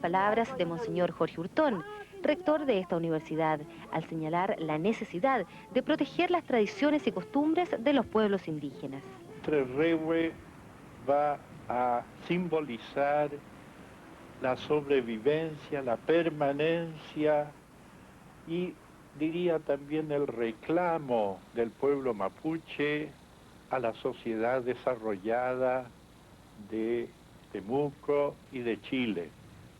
palabras de Monseñor Jorge Hurtón, rector de esta universidad, al señalar la necesidad de proteger las tradiciones y costumbres de los pueblos indígenas. Trerrehue va a simbolizar la sobrevivencia, la permanencia y diría también el reclamo del pueblo mapuche a la sociedad desarrollada de Temuco y de Chile.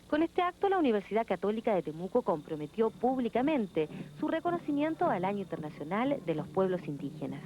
Con este acto, la Universidad Católica de Temuco comprometió públicamente su reconocimiento al Año Internacional de los Pueblos Indígenas.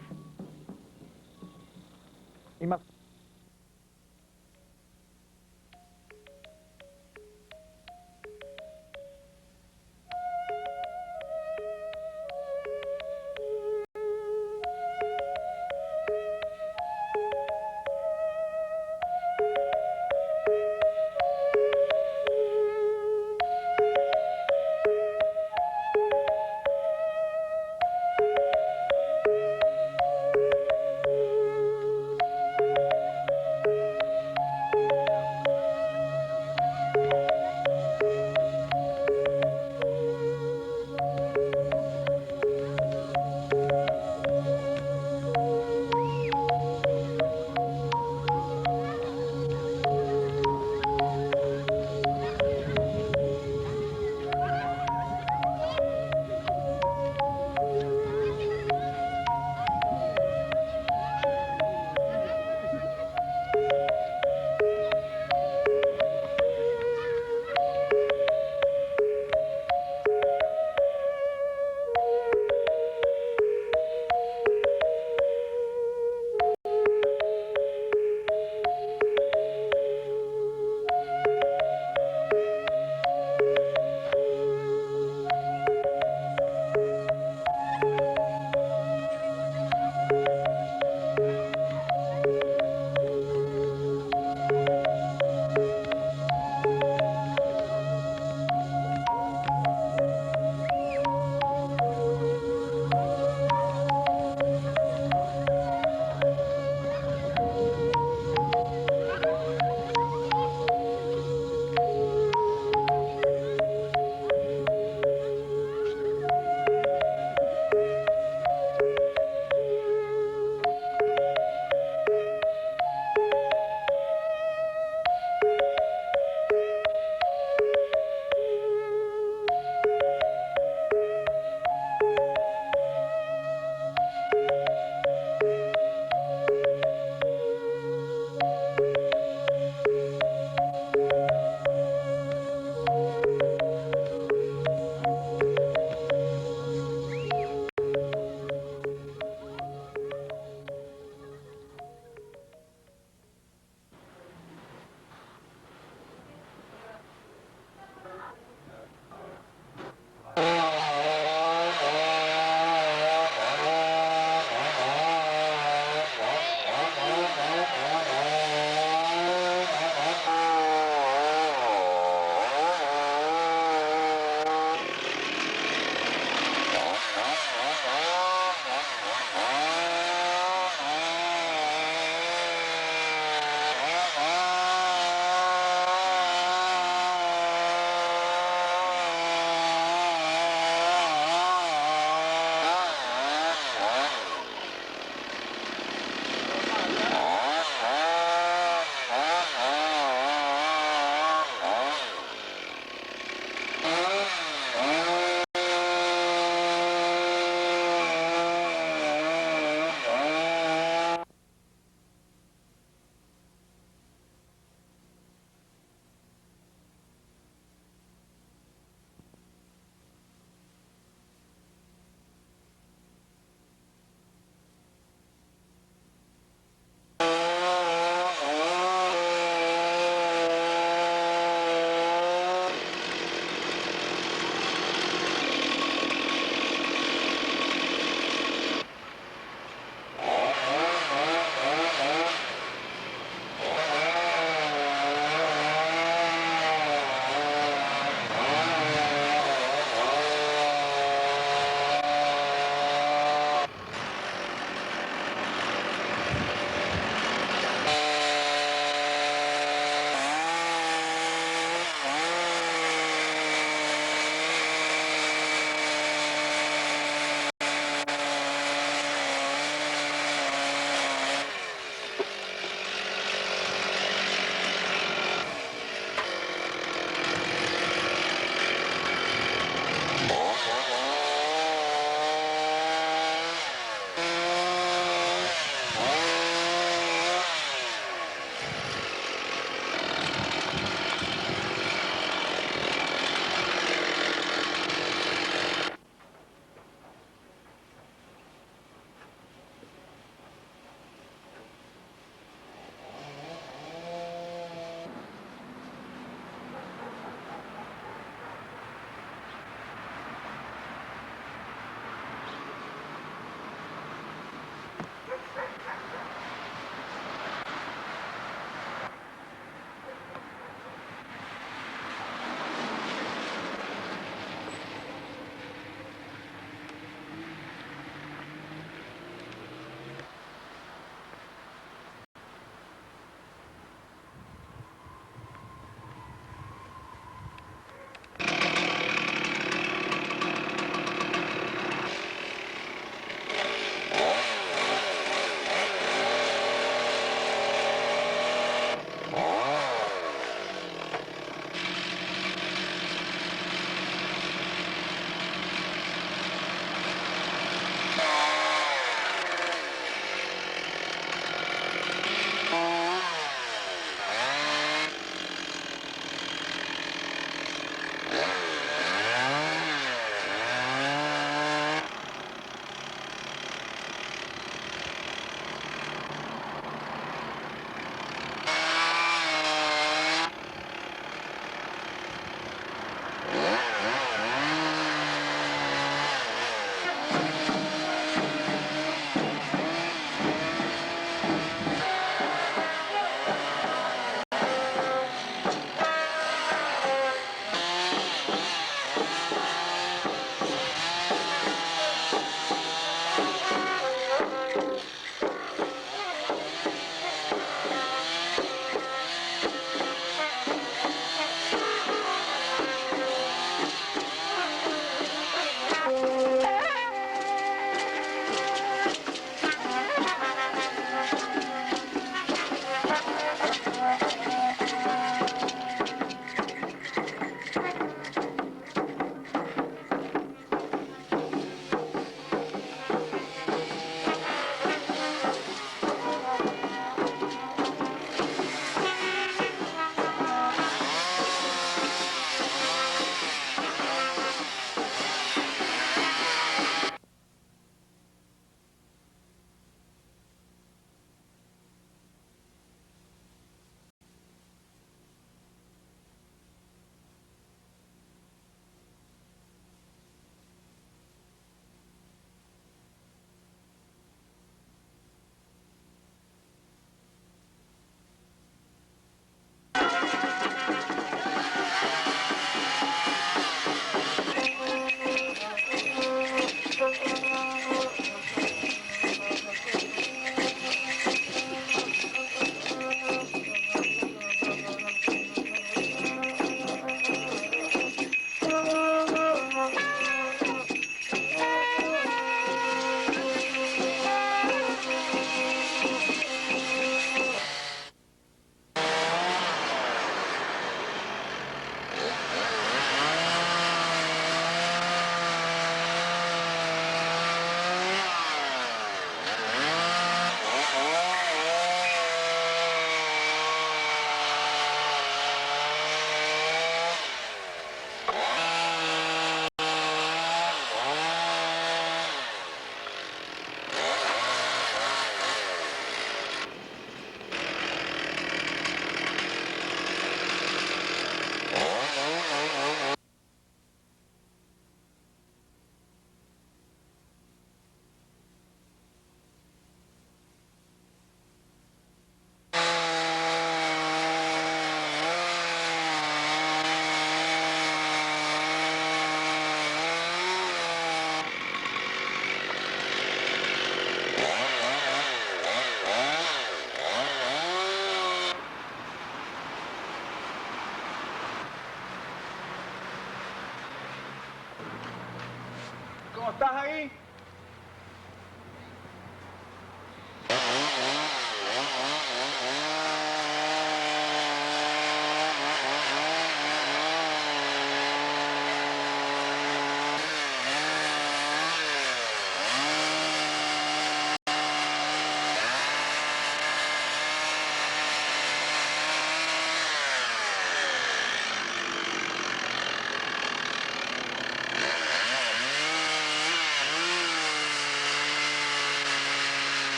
¿estás ahí?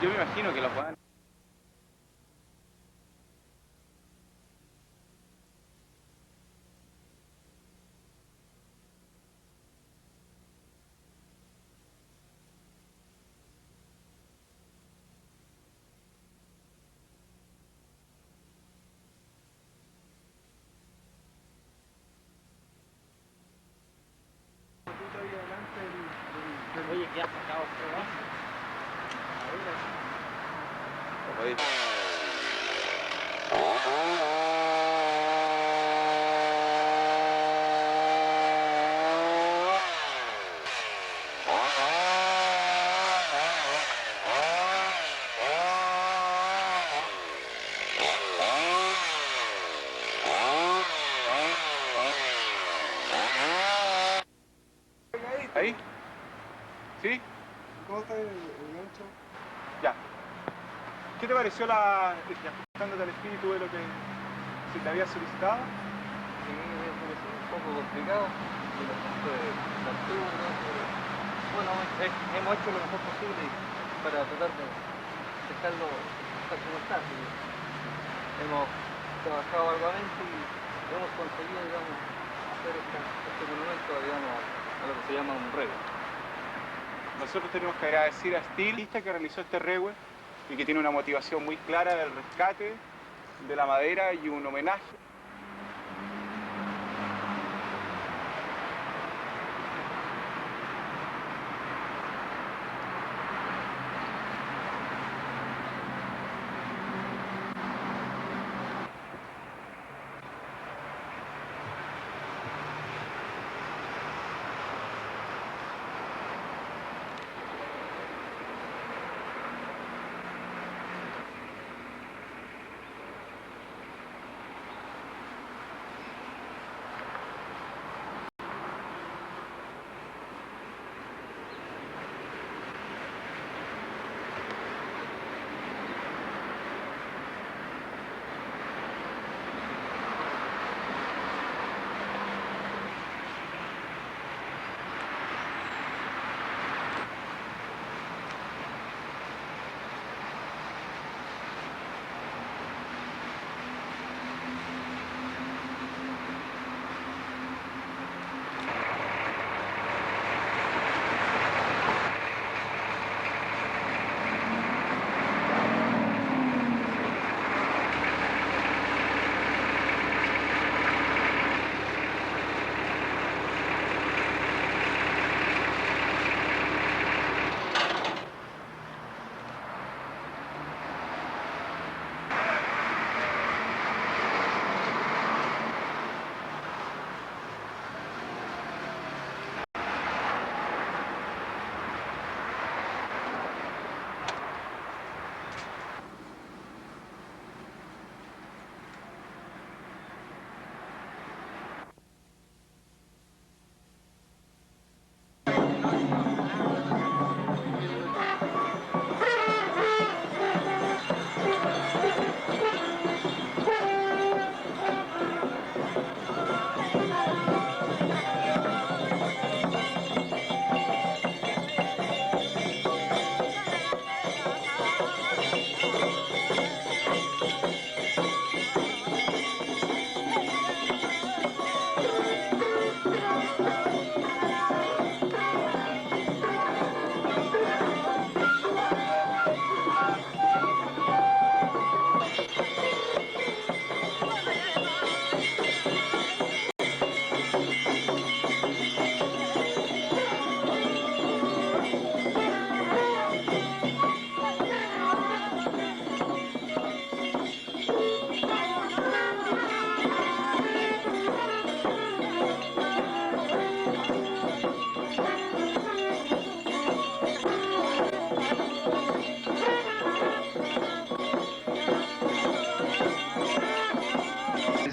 Yo me imagino que los van. Oye, ¿qué has sacado? ¿Ahí? ¿Sí? ¿Cómo está el gancho? Ya. ¿Qué te pareció la... ajustándote al espíritu de lo que se te había solicitado? Sí, me pareció un poco complicado, por el asunto de la altura, pero bueno, hemos hecho lo mejor posible para tratar de dejarlo tal como está. Así que hemos trabajado arduamente y hemos conseguido, digamos, hacer este monumento, digamos, a lo que se llama un rego. Nosotros tenemos que agradecer a Steel, que realizó este regue y que tiene una motivación muy clara del rescate de la madera y un homenaje.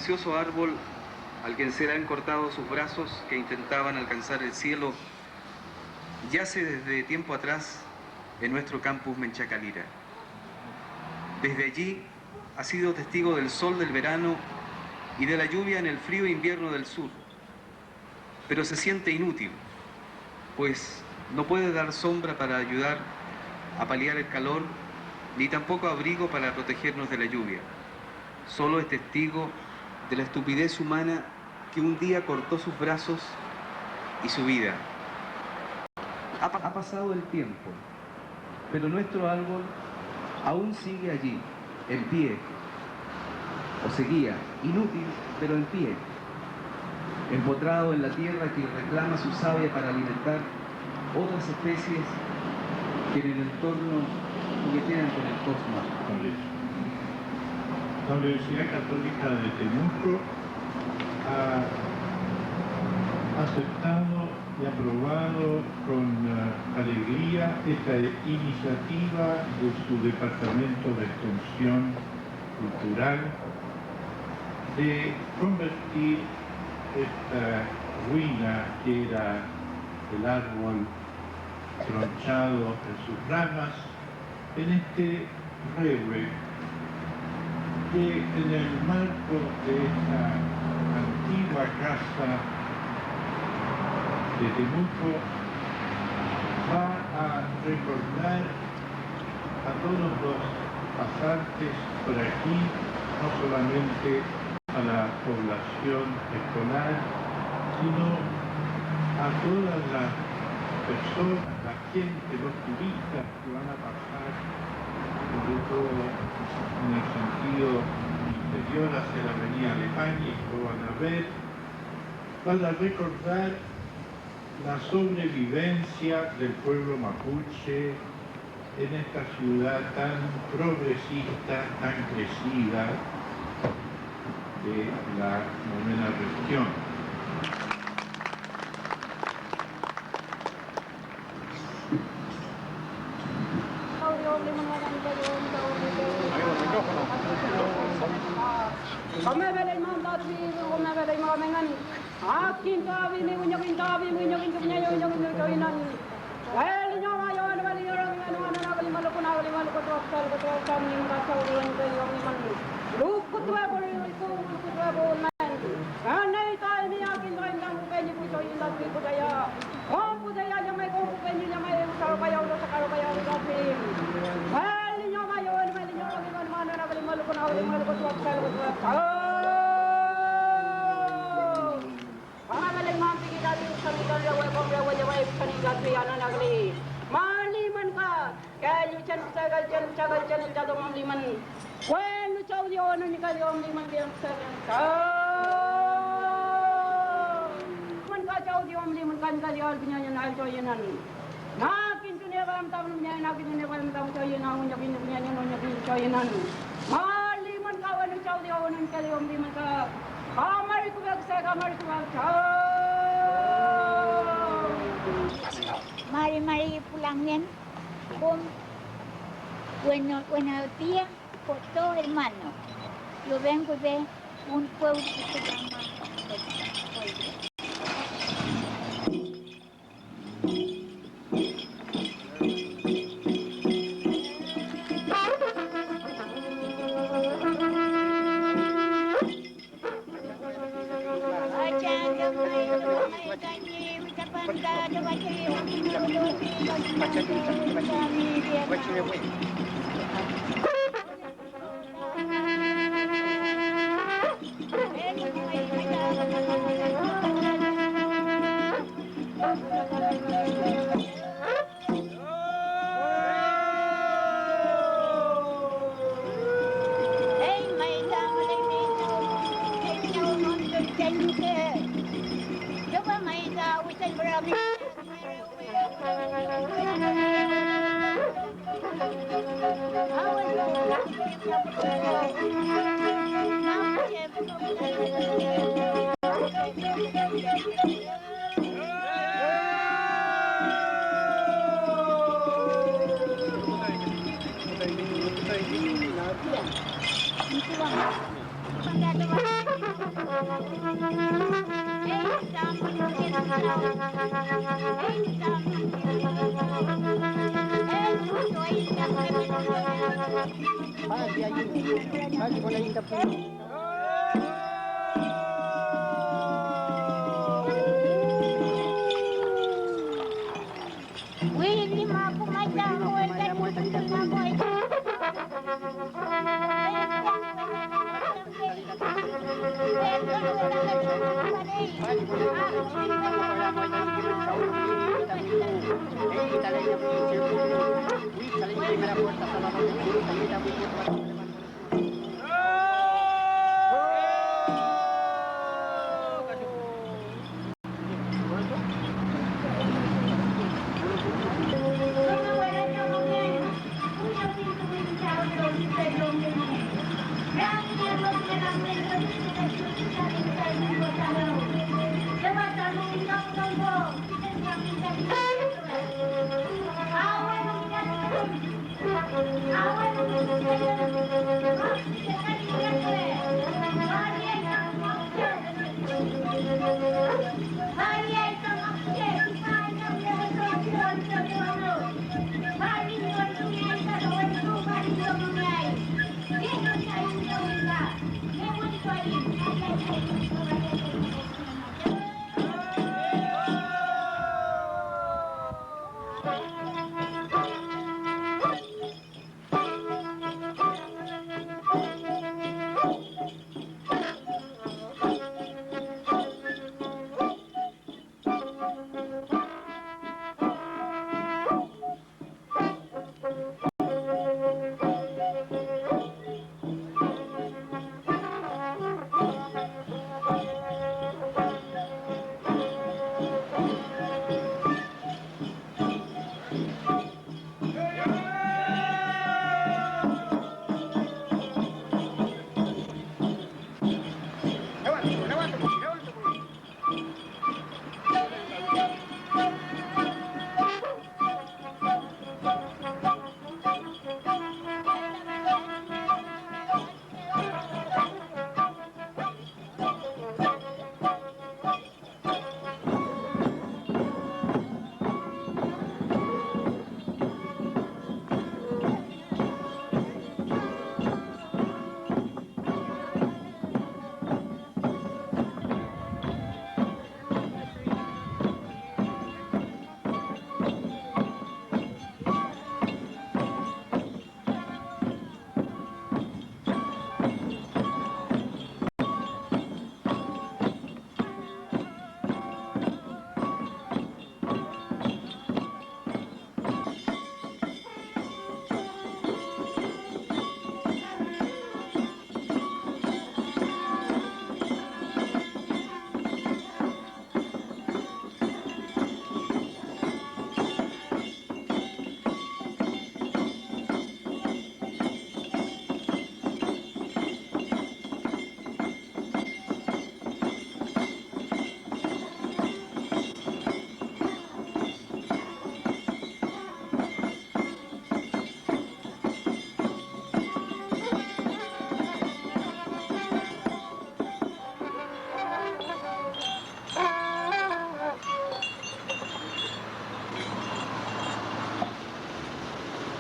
precioso árbol al que se le han cortado sus brazos que intentaban alcanzar el cielo, yace desde tiempo atrás en nuestro campus Menchaca Lira. Desde allí ha sido testigo del sol del verano y de la lluvia en el frío invierno del sur, pero se siente inútil, pues no puede dar sombra para ayudar a paliar el calor, ni tampoco abrigo para protegernos de la lluvia. Solo es testigo de la estupidez humana que un día cortó sus brazos y su vida. Ha pasado el tiempo, pero nuestro árbol aún sigue allí, en pie, o seguía, inútil, pero en pie, empotrado en la tierra que reclama su savia para alimentar otras especies que en el entorno juguetean con el cosmos. La Universidad Católica de Temuco ha aceptado y aprobado con alegría esta iniciativa de su Departamento de Extensión Cultural de convertir esta ruina que era el árbol tronchado en sus ramas en este reue que en el marco de esta antigua casa de Temuco va a recordar a todos los pasantes por aquí, no solamente a la población escolar, sino a todas las personas, la gente, los turistas que van a pasar, sobre todo en el sentido interior hacia la avenida Alemania, y lo van a ver, para recordar la sobrevivencia del pueblo mapuche en esta ciudad tan progresista, tan crecida de la novena región. Mari pulangin con buenos días por todo hermano. Yo vengo de un pueblo que se llama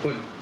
Bueno,